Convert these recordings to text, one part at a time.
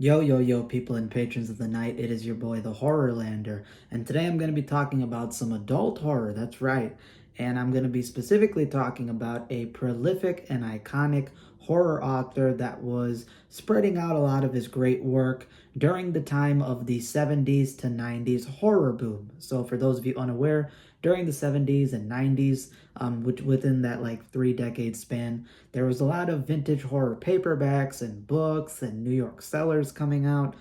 Yo, yo, yo, people and patrons of the night, it is your boy, the Horrorlander, and today I'm going to be talking about some adult horror, that's right, and I'm going to be specifically talking about a prolific and iconic horror author that was spreading out a lot of his great work during the time of the 70s to 90s horror boom. So for those of you unaware, during the 70s and 90s, which within that like 3 decade span, there was a lot of vintage horror paperbacks and books and New York sellers coming out.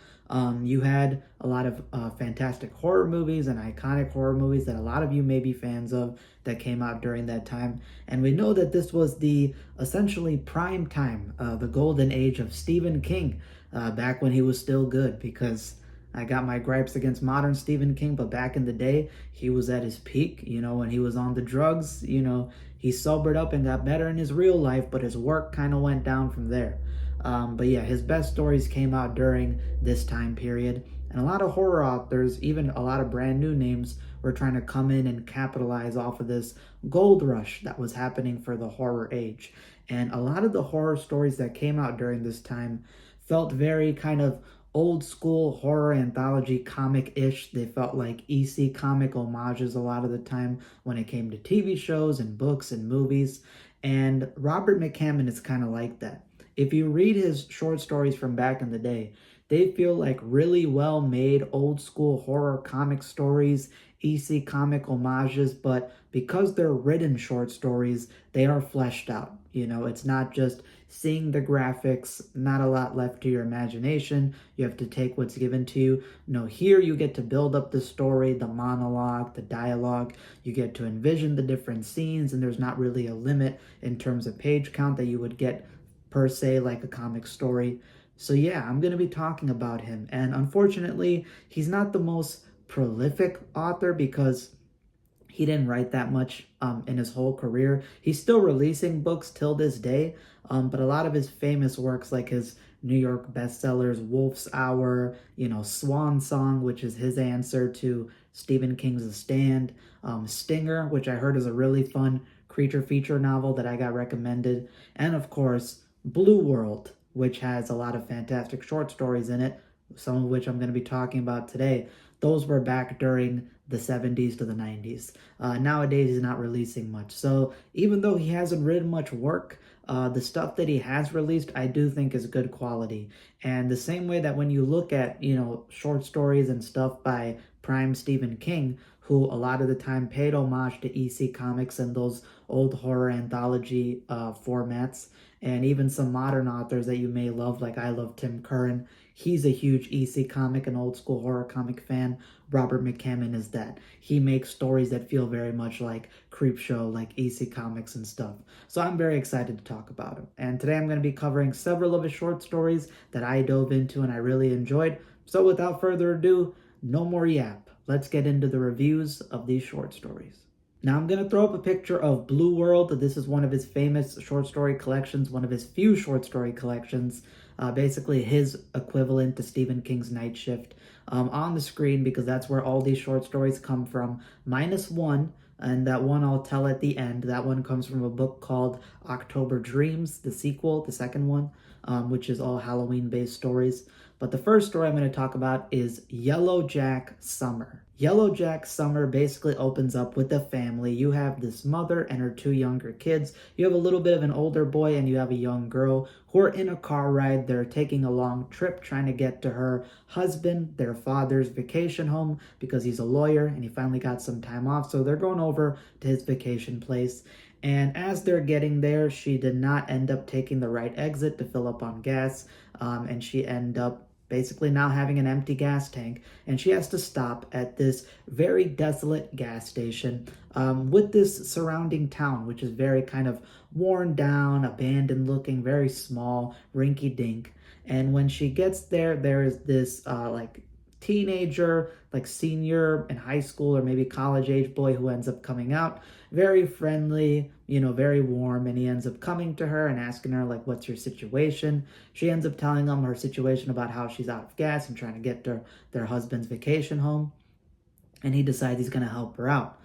You had a lot of fantastic horror movies and iconic horror movies that a lot of you may be fans of that came out during that time. And we know that this was the essentially prime time, the golden age of Stephen King, back when he was still good, because I got my gripes against modern Stephen King, but back in the day, he was at his peak, when he was on the drugs, he sobered up and got better in his real life, but his work kind of went down from there. But yeah, his best stories came out during this time period. And a lot of horror authors, even a lot of brand new names, were trying to come in and capitalize off of this gold rush that was happening for the horror age. And a lot of the horror stories that came out during this time felt very kind of old school horror anthology comic-ish. They felt like EC comic homages a lot of the time when it came to TV shows and books and movies. And Robert McCammon is kind of like that. If you read his short stories from back in the day, they feel like really well made old school horror comic stories, EC comic homages, but because they're written short stories, they are fleshed out. It's not just seeing the graphics, not a lot left to your imagination. You have to take what's given to you. No, here you get to build up the story, the monologue, the dialogue. You get to envision the different scenes, and there's not really a limit in terms of page count that you would get per se like a comic story. So yeah, I'm going to be talking about him. And unfortunately, he's not the most prolific author because he didn't write that much in his whole career. He's still releasing books till this day, but a lot of his famous works, like his New York bestsellers, Wolf's Hour, Swan Song, which is his answer to Stephen King's The Stand, Stinger, which I heard is a really fun creature feature novel that I got recommended, and of course, Blue World, which has a lot of fantastic short stories in it, some of which I'm going to be talking about today. Those were back during the 70s to the 90s. Nowadays, he's not releasing much. So even though he hasn't written much work, the stuff that he has released, I do think is good quality. And the same way that when you look at, short stories and stuff by prime Stephen King, who a lot of the time paid homage to EC Comics and those old horror anthology formats, and even some modern authors that you may love, like I love Tim Curran. He's a huge EC comic and old school horror comic fan. Robert McCammon is that. He makes stories that feel very much like Creepshow, like EC Comics and stuff. So I'm very excited to talk about him. And today I'm going to be covering several of his short stories that I dove into and I really enjoyed. So without further ado, no more yap. Let's get into the reviews of these short stories. Now I'm going to throw up a picture of Blue World. This is one of his famous short story collections, one of his few short story collections, basically his equivalent to Stephen King's Night Shift, on the screen, because that's where all these short stories come from, minus one, and that one I'll tell at the end. That one comes from a book called October Dreams, the sequel, the second one, which is all Halloween-based stories. But the first story I'm going to talk about is Yellow Jack Summer. Yellow Jack Summer basically opens up with a family. You have this mother and her two younger kids. You have a little bit of an older boy and you have a young girl who are in a car ride. They're taking a long trip trying to get to her husband, their father's vacation home, because he's a lawyer and he finally got some time off. So they're going over to his vacation place. And as they're getting there, she did not end up taking the right exit to fill up on gas. And she ended up basically now having an empty gas tank, and she has to stop at this very desolate gas station with this surrounding town, which is very kind of worn down, abandoned looking, very small, rinky dink. And when she gets there, there is this like teenager, like senior in high school or maybe college age boy who ends up coming out, very friendly, very warm, and he ends up coming to her and asking her, like, what's your situation? She ends up telling him her situation about how she's out of gas and trying to get to their husband's vacation home, and he decides he's going to help her out.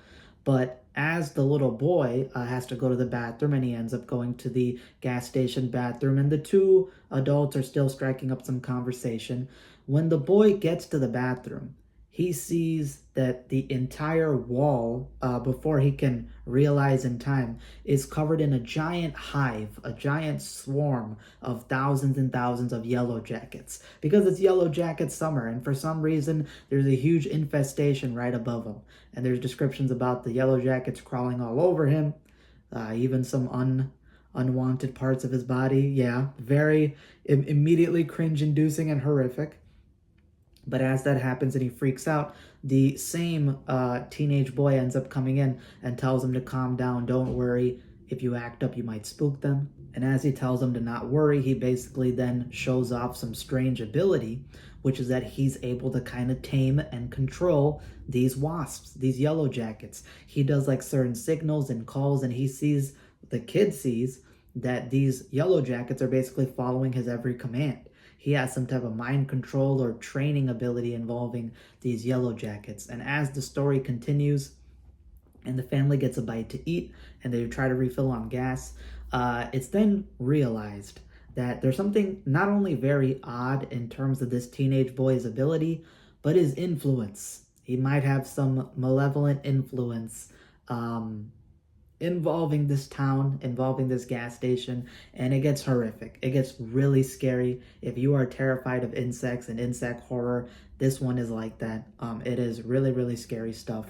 But as the little boy has to go to the bathroom, and he ends up going to the gas station bathroom, and the two adults are still striking up some conversation. When the boy gets to the bathroom, he sees that the entire wall, before he can realize in time, is covered in a giant hive, a giant swarm of thousands and thousands of yellow jackets. Because it's yellow jacket summer, and for some reason, there's a huge infestation right above him. And there's descriptions about the yellow jackets crawling all over him, even some unwanted parts of his body. Yeah, very immediately cringe-inducing and horrific. But as that happens and he freaks out, the same teenage boy ends up coming in and tells him to calm down. Don't worry. If you act up, you might spook them. And as he tells him to not worry, he basically then shows off some strange ability, which is that he's able to kind of tame and control these wasps, these yellow jackets. He does like certain signals and calls, and the kid sees that these yellow jackets are basically following his every command. He has some type of mind control or training ability involving these yellow jackets. And as the story continues and the family gets a bite to eat and they try to refill on gas, it's then realized that there's something not only very odd in terms of this teenage boy's ability, but his influence. He might have some malevolent influence involving this town, involving this gas station, and it gets horrific. It gets really scary. If you are terrified of insects and insect horror, this one is like that. It is really, really scary stuff.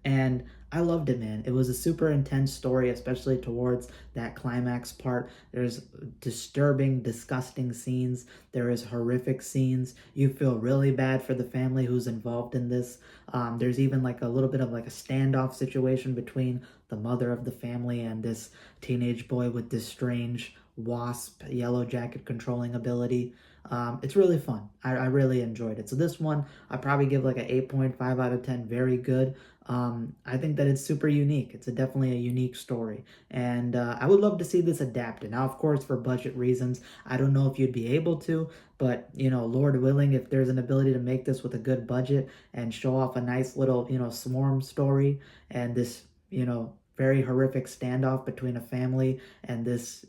And I loved it, man. It was a super intense story, especially towards that climax part. There's disturbing, disgusting scenes. There is horrific scenes. You feel really bad for the family who's involved in this. There's even like a little bit of like a standoff situation between the mother of the family and this teenage boy with this strange wasp yellow jacket controlling ability. It's really fun. I really enjoyed it. So this one, I probably give like an 8.5 out of 10. Very good. I think that it's super unique. It's definitely a unique story. And I would love to see this adapted. Now, of course, for budget reasons, I don't know if you'd be able to, but, Lord willing, if there's an ability to make this with a good budget and show off a nice little, swarm story and this, very horrific standoff between a family and this,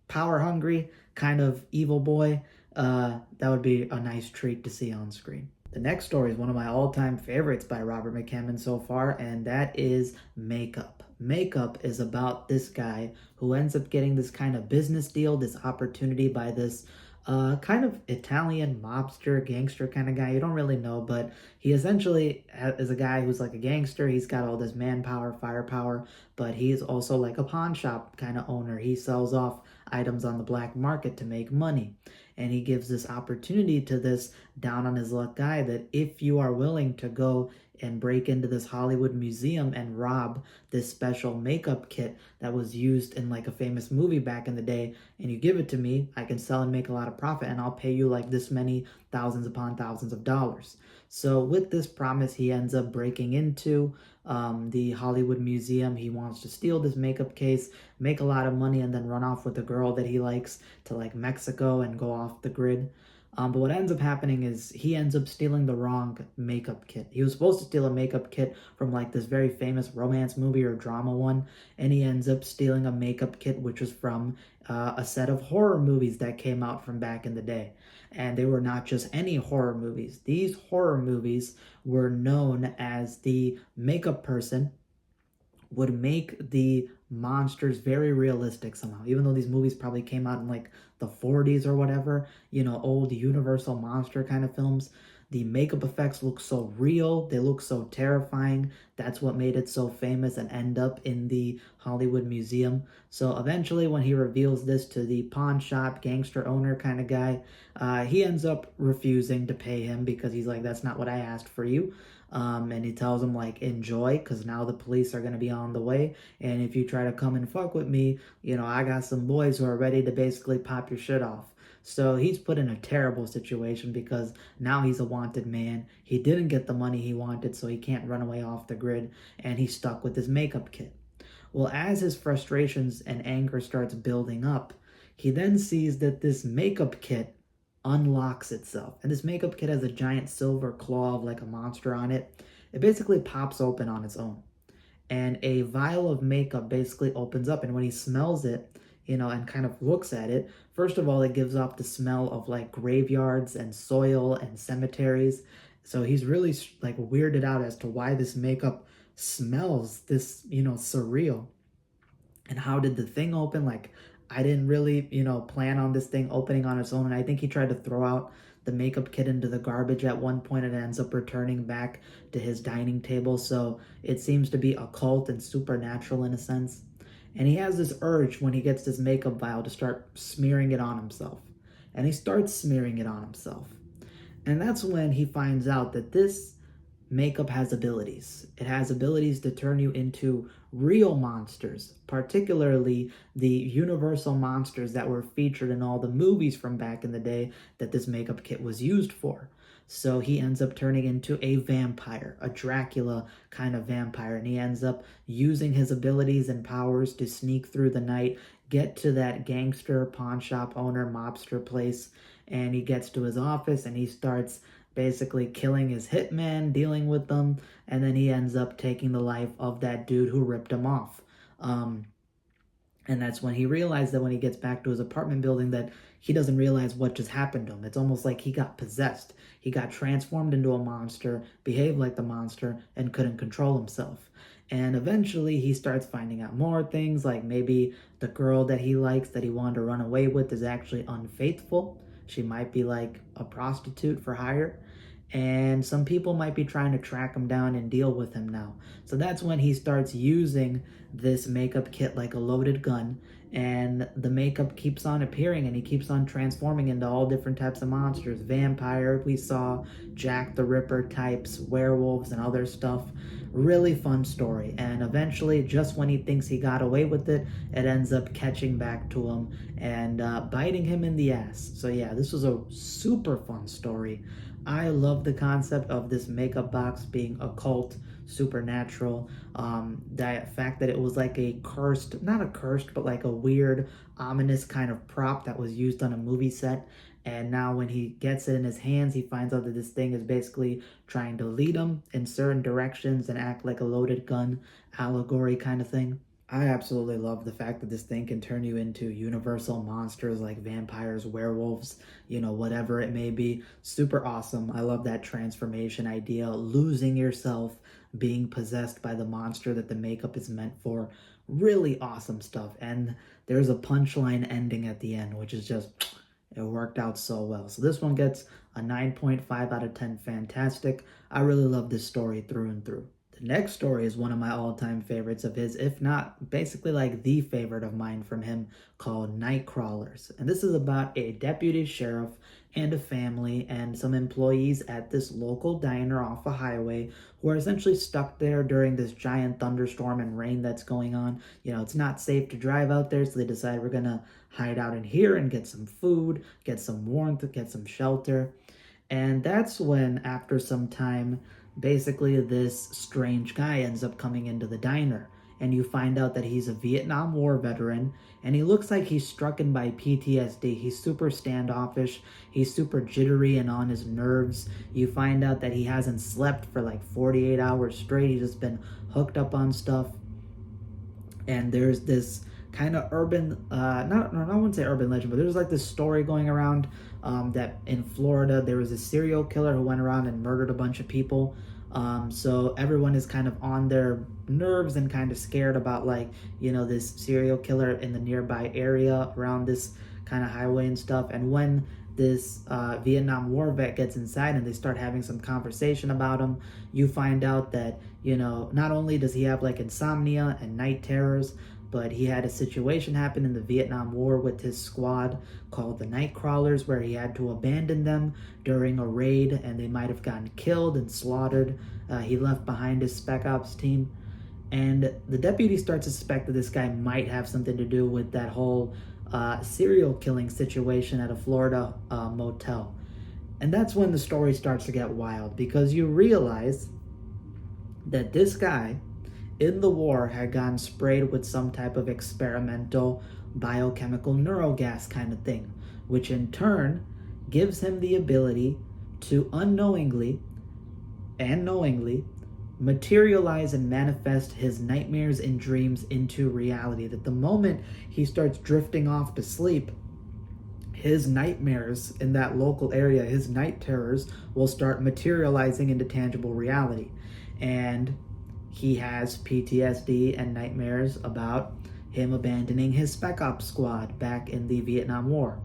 power hungry kind of evil boy, that would be a nice treat to see on screen. The next story is one of my all-time favorites by Robert McCammon so far, and that is Makeup. Makeup is about this guy who ends up getting this kind of business deal, this opportunity by this kind of Italian mobster, gangster kind of guy. You don't really know, but he essentially is a guy who's like a gangster. He's got all this manpower, firepower, but he's also like a pawn shop kind of owner. He sells off items on the black market to make money. And he gives this opportunity to this down on his luck guy that if you are willing to go and break into this Hollywood museum and rob this special makeup kit that was used in like a famous movie back in the day, and you give it to me, I can sell and make a lot of profit, and I'll pay you like this many thousands upon thousands of dollars. So with this promise, he ends up breaking into the Hollywood Museum. He wants to steal this makeup case, make a lot of money, and then run off with a girl that he likes to like Mexico and go off the grid. But what ends up happening is he ends up stealing the wrong makeup kit. He was supposed to steal a makeup kit from like this very famous romance movie or drama one, and he ends up stealing a makeup kit which was from a set of horror movies that came out from back in the day. And they were not just any horror movies. These horror movies were known as the makeup person would make the monsters very realistic somehow. Even though these movies probably came out in like the 40s or whatever, old Universal monster kind of films, the makeup effects look so real, they look so terrifying. That's what made it so famous and end up in the Hollywood Museum. So eventually when he reveals this to the pawn shop gangster owner kind of guy, he ends up refusing to pay him because he's like, that's not what I asked for you. And he tells him like, enjoy, because now the police are going to be on the way, and if you try to come and fuck with me, I got some boys who are ready to basically pop your shit off. So he's put in a terrible situation because now he's a wanted man. He didn't get the money he wanted, so he can't run away off the grid, and he's stuck with his makeup kit. Well, as his frustrations and anger starts building up, he then sees that this makeup kit unlocks itself. And this makeup kit has a giant silver claw of like a monster on it. it basically pops open on its own. And a vial of makeup basically opens up. And when he smells it, and kind of looks at it, first of all, it gives off the smell of like graveyards and soil and cemeteries. So he's really like weirded out as to why this makeup smells this, surreal. And how did the thing open? Like, I didn't really, plan on this thing opening on its own. And I think he tried to throw out the makeup kit into the garbage at one point, and it ends up returning back to his dining table. So it seems to be occult and supernatural in a sense. And he has this urge when he gets this makeup vial to start smearing it on himself. And he starts smearing it on himself. And that's when he finds out that this makeup has abilities. It has abilities to turn you into real monsters, particularly the universal monsters that were featured in all the movies from back in the day that this makeup kit was used for. So he ends up turning into a vampire, a Dracula kind of vampire, and he ends up using his abilities and powers to sneak through the night, get to that gangster, pawn shop owner, mobster place, and he gets to his office and he starts basically killing his hitmen, dealing with them, and then he ends up taking the life of that dude who ripped him off. And that's when he realized that when he gets back to his apartment building that he doesn't realize what just happened to him. It's almost like he got possessed. He got transformed into a monster, behaved like the monster, and couldn't control himself. And eventually he starts finding out more things, like maybe the girl that he likes that he wanted to run away with is actually unfaithful. She might be like a prostitute for hire. And some people might be trying to track him down and deal with him now. So that's when he starts using this makeup kit like a loaded gun, and the makeup keeps on appearing and he keeps on transforming into all different types of monsters. Vampire, we saw Jack the Ripper types, werewolves, and other stuff. Really fun story. And eventually, just when he thinks he got away with it, it ends up catching back to him and biting him in the ass. So yeah, this was a super fun story. I love the concept of this makeup box being occult, supernatural. That fact that it was like a cursed, not a cursed, but like a weird, ominous kind of prop that was used on a movie set. And now when he gets it in his hands, he finds out that this thing is basically trying to lead him in certain directions and act like a loaded gun allegory kind of thing. I absolutely love the fact that this thing can turn you into universal monsters like vampires, werewolves, whatever it may be. Super awesome. I love that transformation idea, losing yourself, being possessed by the monster that the makeup is meant for. Really awesome stuff. And there's a punchline ending at the end, which is just, it worked out so well. So this one gets a 9.5 out of 10. Fantastic. I really love this story through and through. The next story is one of my all-time favorites of his, if not basically like the favorite of mine from him, called Night Crawlers. And this is about a deputy sheriff and a family and some employees at this local diner off a highway who are essentially stuck there during this giant thunderstorm and rain that's going on. It's not safe to drive out there, so they decide we're gonna hide out in here and get some food, get some warmth, get some shelter. And that's when, after some time, basically this strange guy ends up coming into the diner, and you find out that he's a Vietnam War veteran, and he looks like he's stricken by PTSD. He's super standoffish, he's super jittery and on his nerves. You find out that he hasn't slept for like 48 hours straight. He's just been hooked up on stuff. And there's this kind of urban, I wouldn't say urban legend, but there's like this story going around that in Florida, there was a serial killer who went around and murdered a bunch of people. So everyone is kind of on their nerves and kind of scared about this serial killer in the nearby area around this kind of highway and stuff. And when this Vietnam War vet gets inside and they start having some conversation about him, you find out that, not only does he have like insomnia and night terrors, but he had a situation happen in the Vietnam War with his squad called the Night Crawlers, where he had to abandon them during a raid and they might have gotten killed and slaughtered. He left behind his Spec Ops team. And the deputy starts to suspect that this guy might have something to do with that whole serial killing situation at a Florida motel. And that's when the story starts to get wild, because you realize that this guy in the war had gotten sprayed with some type of experimental biochemical neurogas kind of thing, which in turn gives him the ability to unknowingly and knowingly materialize and manifest his nightmares and dreams into reality. That the moment he starts drifting off to sleep, his nightmares in that local area, his night terrors, will start materializing into tangible reality. And he has PTSD and nightmares about him abandoning his Spec Ops squad back in the Vietnam War.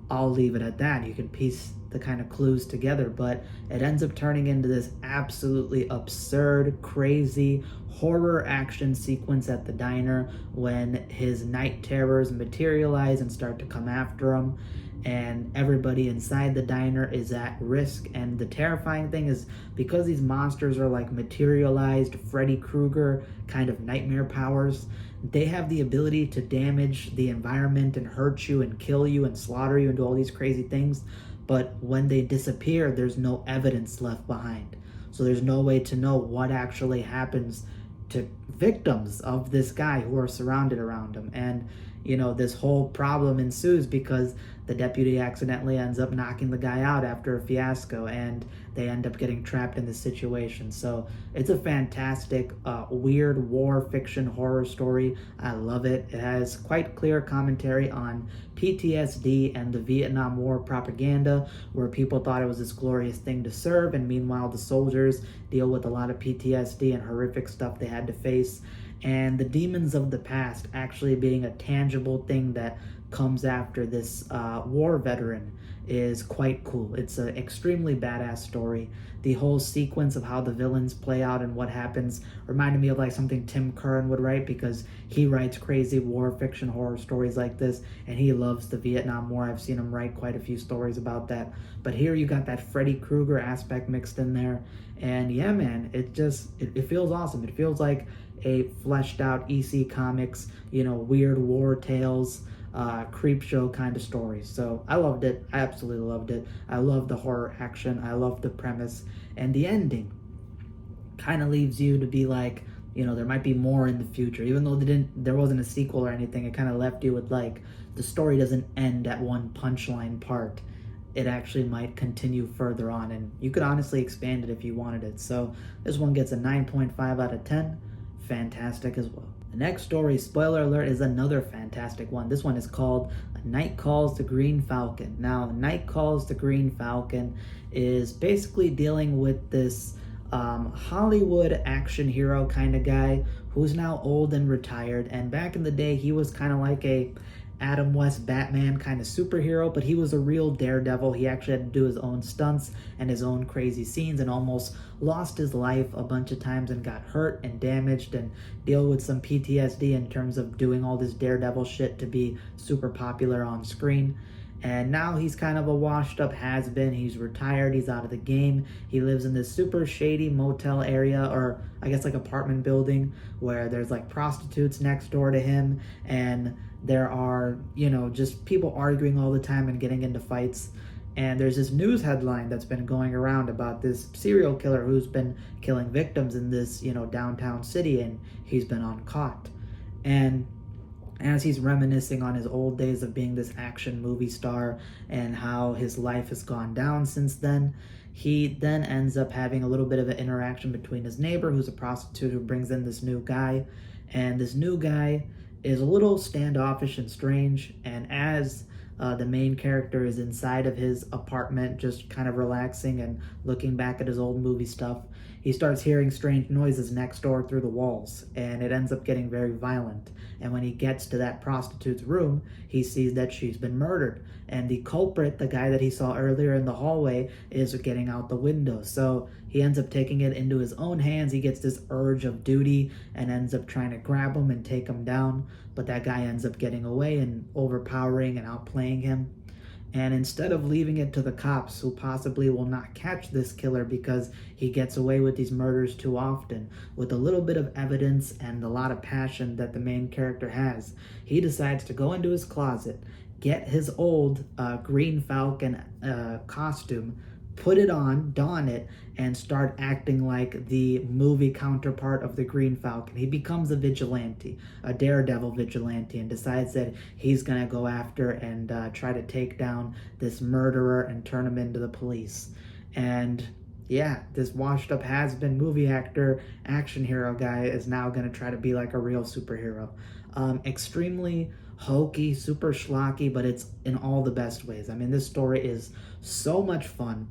I'll leave it at that. You can piece the kind of clues together, but it ends up turning into this absolutely absurd, crazy horror action sequence at the diner when his night terrors materialize and start to come after him, and everybody inside the diner is at risk. And the terrifying thing is, because these monsters are like materialized Freddy Krueger kind of nightmare powers, they have the ability to damage the environment and hurt you and kill you and slaughter you and do all these crazy things. But when they disappear, there's no evidence left behind. So there's no way to know what actually happens to victims of this guy who are surrounded around him. And, you know, this whole problem ensues because the deputy accidentally ends up knocking the guy out after a fiasco, and they end up getting trapped in this situation. So it's a fantastic, weird war fiction horror story. I love it. It has quite clear commentary on PTSD and the Vietnam War propaganda, where people thought it was this glorious thing to serve, and meanwhile the soldiers deal with a lot of PTSD and horrific stuff they had to face. And the demons of the past actually being a tangible thing that comes after this war veteran is quite cool. It's an extremely badass story. The whole sequence of how the villains play out and what happens reminded me of like something Tim Curran would write, because he writes crazy war fiction horror stories like this, and he loves the Vietnam War. I've seen him write quite a few stories about that. But here you got that Freddy Krueger aspect mixed in there. And yeah, man, it feels awesome. It feels like a fleshed out EC Comics, you know, weird war tales, creep show kind of story. So I loved it. I absolutely loved it. I love the horror action. I love the premise, and the ending kind of leaves you to be like, you know, there might be more in the future. Even though there wasn't a sequel or anything, it kind of left you with like, the story doesn't end at one punchline part. It actually might continue further on, and you could honestly expand it if you wanted it. So this one gets a 9.5 out of 10. Fantastic as well. The next story, spoiler alert, is another fantastic one. This one is called A Night Calls the Green Falcon. Now, Night Calls the Green Falcon is basically dealing with this Hollywood action hero kind of guy who's now old and retired. And back in the day, he was kind of like a Adam West Batman kind of superhero, but he was a real daredevil. He actually had to do his own stunts and his own crazy scenes, and almost lost his life a bunch of times and got hurt and damaged and deal with some PTSD in terms of doing all this daredevil shit to be super popular on screen. And now he's kind of a washed up has-been. He's retired, he's out of the game. He lives in this super shady motel area, or I guess like apartment building, where there's like prostitutes next door to him, and there are, you know, just people arguing all the time and getting into fights. And there's this news headline that's been going around about this serial killer who's been killing victims in this, you know, downtown city, and he's been uncaught. And as he's reminiscing on his old days of being this action movie star and how his life has gone down since then, he then ends up having a little bit of an interaction between his neighbor, who's a prostitute, who brings in this new guy. And this new guy is a little standoffish and strange, and as the main character is inside of his apartment just kind of relaxing and looking back at his old movie stuff, he starts hearing strange noises next door through the walls, and it ends up getting very violent. And when he gets to that prostitute's room, he sees that she's been murdered, and the culprit, the guy that he saw earlier in the hallway, is getting out the window. So he ends up taking it into his own hands. He gets this urge of duty and ends up trying to grab him and take him down, but that guy ends up getting away and overpowering and outplaying him. And instead of leaving it to the cops, who possibly will not catch this killer because he gets away with these murders too often, with a little bit of evidence and a lot of passion that the main character has, he decides to go into his closet, get his old Green Falcon costume, put it on, don it, and start acting like the movie counterpart of the Green Falcon. He becomes a vigilante, a daredevil vigilante, and decides that he's gonna go after and try to take down this murderer and turn him into the police. And Yeah, this washed up has been movie actor, action hero guy is now gonna try to be like a real superhero. Extremely hokey, super schlocky, but it's in all the best ways. I mean, this story is so much fun.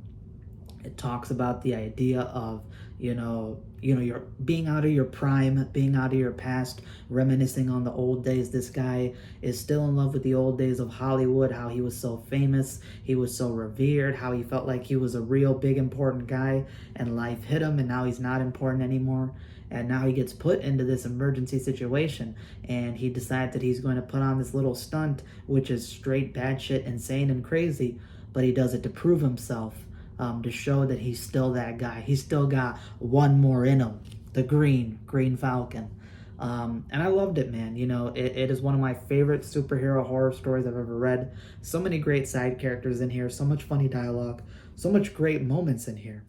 It talks about the idea of you're being out of your prime, being out of your past, reminiscing on the old days. This guy is still in love with the old days of Hollywood, how he was so famous, he was so revered, how he felt like he was a real big important guy, and life hit him and now he's not important anymore. And now he gets put into this emergency situation, and he decides that he's going to put on this little stunt, which is straight bad shit, insane and crazy, but he does it to prove himself, to show that he's still that guy. He's still got one more in him, the Green Falcon. And I loved it, man. It is one of my favorite superhero horror stories I've ever read. So many great side characters in here, so much funny dialogue, so much great moments in here.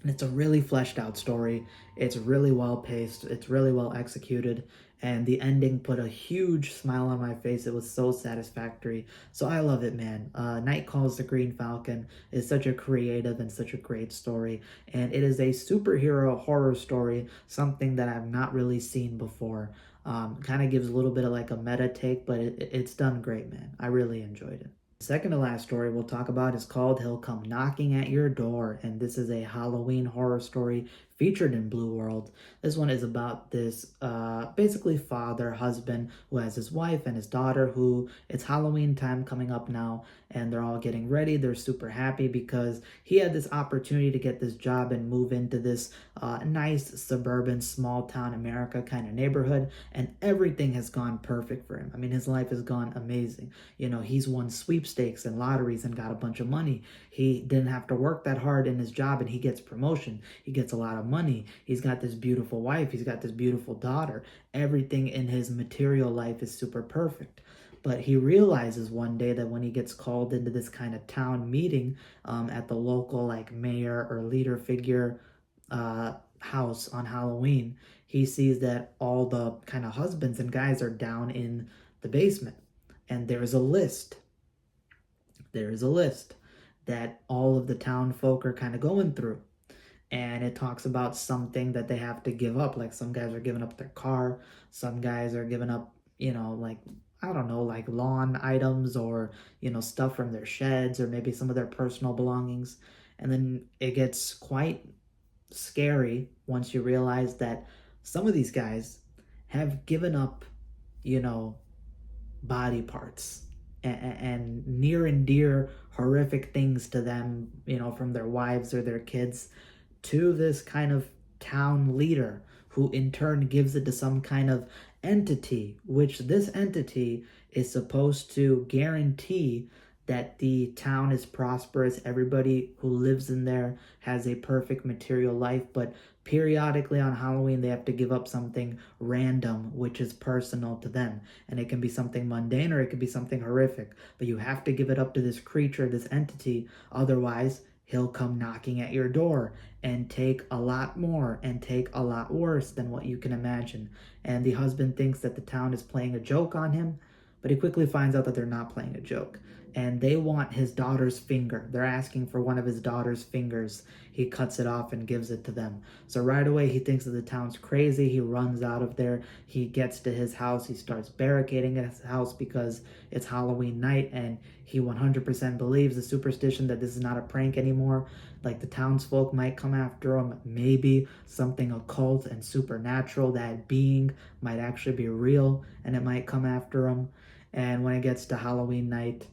And it's a really fleshed out story. It's really well paced. It's really well executed. And the ending put a huge smile on my face. It was so satisfactory. So I love it, man. Night Calls the Green Falcon is such a creative and such a great story. And it is a superhero horror story, something that I've not really seen before. Kind of gives a little bit of like a meta take, but it's done great, man. I really enjoyed it. Second to last story we'll talk about is called He'll Come Knocking at Your Door, and this is a Halloween horror story featured in Blue World. This one is about this basically father, husband, who has his wife and his daughter, who it's Halloween time coming up now, and they're all getting ready. They're super happy because he had this opportunity to get this job and move into this nice suburban, small town America kind of neighborhood, and everything has gone perfect for him. I mean, his life has gone amazing. He's won sweepstakes and lotteries and got a bunch of money. He didn't have to work that hard in his job, and he gets promotion. He gets a lot of money. He's got this beautiful wife. He's got this beautiful daughter. Everything in his material life is super perfect. But he realizes one day that when he gets called into this kind of town meeting, at the local like mayor or leader figure house on Halloween, he sees that all the kind of husbands and guys are down in the basement. And there's a list that all of the town folk are kind of going through. And it talks about something that they have to give up. Like some guys are giving up their car, some guys are giving up, like, I don't know, like lawn items or, stuff from their sheds or maybe some of their personal belongings. And then it gets quite scary once you realize that some of these guys have given up, you know, body parts and near and dear horrific things to them, from their wives or their kids, to this kind of town leader who in turn gives it to some kind of entity, which this entity is supposed to guarantee that the town is prosperous, everybody who lives in there has a perfect material life, but periodically on Halloween they have to give up something random which is personal to them. And it can be something mundane or it could be something horrific, but you have to give it up to this creature, this entity, otherwise he'll come knocking at your door and take a lot more and take a lot worse than what you can imagine. And the husband thinks that the town is playing a joke on him, but he quickly finds out that they're not playing a joke. And they want his daughter's finger. They're asking for one of his daughter's fingers. He cuts it off and gives it to them. So right away, he thinks that the town's crazy. He runs out of there. He gets to his house. He starts barricading his house because it's Halloween night, and he 100% believes the superstition that this is not a prank anymore. Like the townsfolk might come after him. Maybe something occult and supernatural, that being might actually be real, and it might come after him. And when it gets to Halloween night,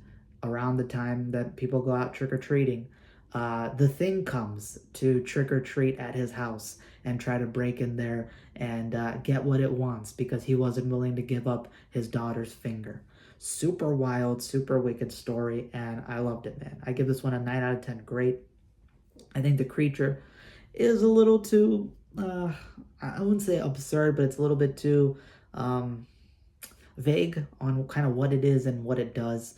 around the time that people go out trick-or-treating, the Thing comes to trick-or-treat at his house and try to break in there and get what it wants because he wasn't willing to give up his daughter's finger. Super wild, super wicked story, and I loved it, man. I give this one a 9 out of 10. Great. I think the creature is a little too, I wouldn't say absurd, but it's a little bit too vague on kind of what it is and what it does.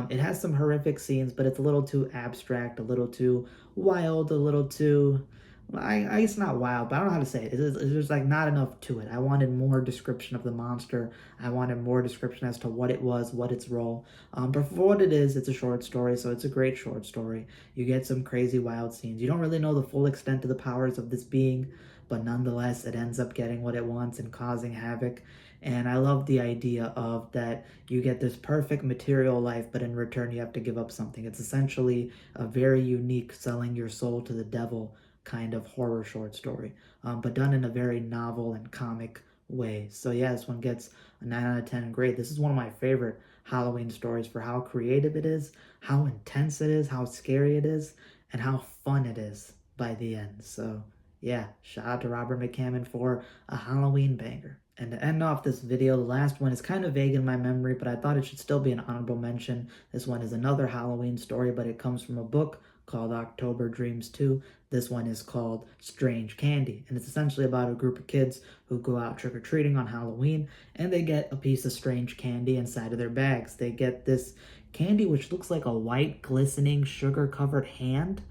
It has some horrific scenes, but it's a little too abstract, a little too wild, a little too It's not wild, but I don't know how to say it. There's like not enough to it. I wanted more description of the monster. I wanted more description as to what it was, what its role. But for what it is, it's a short story, so it's a great short story. You get some crazy wild scenes. You don't really know the full extent of the powers of this being, but nonetheless, it ends up getting what it wants and causing havoc. And I love the idea of that you get this perfect material life, but in return, you have to give up something. It's essentially a very unique selling your soul to the devil kind of horror short story, but done in a very novel and comic way. So yeah, this one gets a 9 out of 10 grade. This is one of my favorite Halloween stories for how creative it is, how intense it is, how scary it is, and how fun it is by the end. So yeah, shout out to Robert McCammon for a Halloween banger. And to end off this video, the last one is kind of vague in my memory, but I thought it should still be an honorable mention. This one is another Halloween story, but it comes from a book called October Dreams 2. This one is called Strange Candy, and it's essentially about a group of kids who go out trick-or-treating on Halloween, and they get a piece of strange candy inside of their bags. They get this candy which looks like a white, glistening, sugar-covered hand,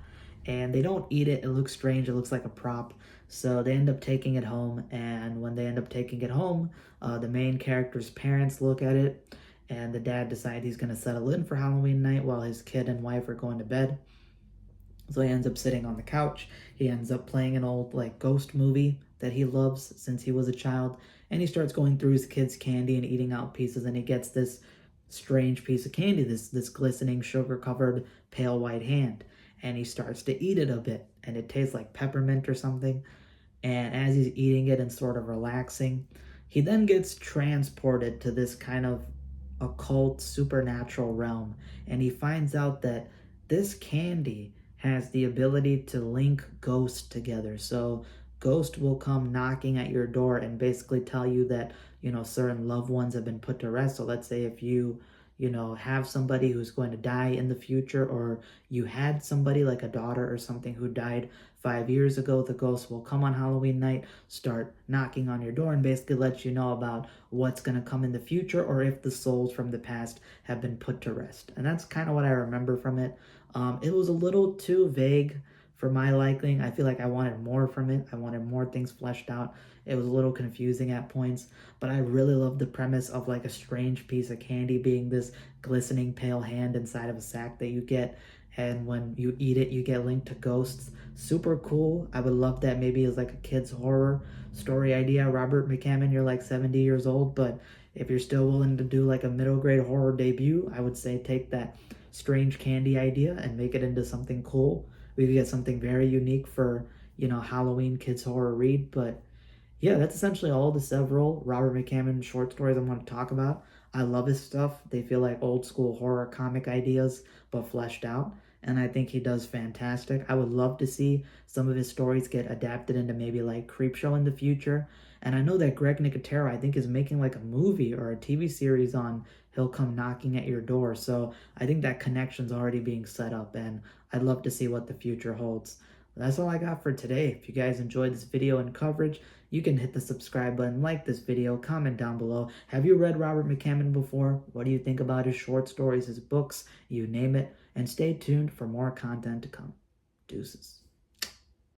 and they don't eat it. It looks strange. It looks like a prop. So they end up taking it home, and when they end up taking it home, the main character's parents look at it, and the dad decides he's going to settle in for Halloween night while his kid and wife are going to bed. So he ends up sitting on the couch. He ends up playing an old like ghost movie that he loves since he was a child, and he starts going through his kid's candy and eating out pieces, and he gets this strange piece of candy, this glistening sugar covered pale white hand, and he starts to eat it a bit, and it tastes like peppermint or something. And as he's eating it and sort of relaxing, he then gets transported to this kind of occult supernatural realm, and he finds out that this candy has the ability to link ghosts together. So ghost will come knocking at your door and basically tell you that, certain loved ones have been put to rest. So let's say if you have somebody who's going to die in the future, or you had somebody like a daughter or something who died 5 years ago, the ghost will come on Halloween night, start knocking on your door, and basically let you know about what's going to come in the future, or if the souls from the past have been put to rest. And that's kind of what I remember from it. It was a little too vague for my liking. I feel like I wanted more from it. I wanted more things fleshed out. It was a little confusing at points, but I really loved the premise of like a strange piece of candy being this glistening pale hand inside of a sack that you get, and when you eat it, you get linked to ghosts. Super cool. I would love that maybe as like a kid's horror story idea. Robert McCammon, you're like 70 years old, but if you're still willing to do like a middle grade horror debut, I would say take that strange candy idea and make it into something cool. We could get something very unique for, Halloween kids horror read. But yeah, that's essentially all the several Robert McCammon short stories I'm going to talk about. I love his stuff. They feel like old school horror comic ideas, but fleshed out. And I think he does fantastic. I would love to see some of his stories get adapted into maybe like Creepshow in the future. And I know that Greg Nicotero, I think, is making like a movie or a TV series on He'll Come Knocking at Your Door. So I think that connection's already being set up, and I'd love to see what the future holds. That's all I got for today. If you guys enjoyed this video and coverage, you can hit the subscribe button, like this video, comment down below. Have you read Robert McCammon before? What do you think about his short stories, his books, you name it? And stay tuned for more content to come. Deuces.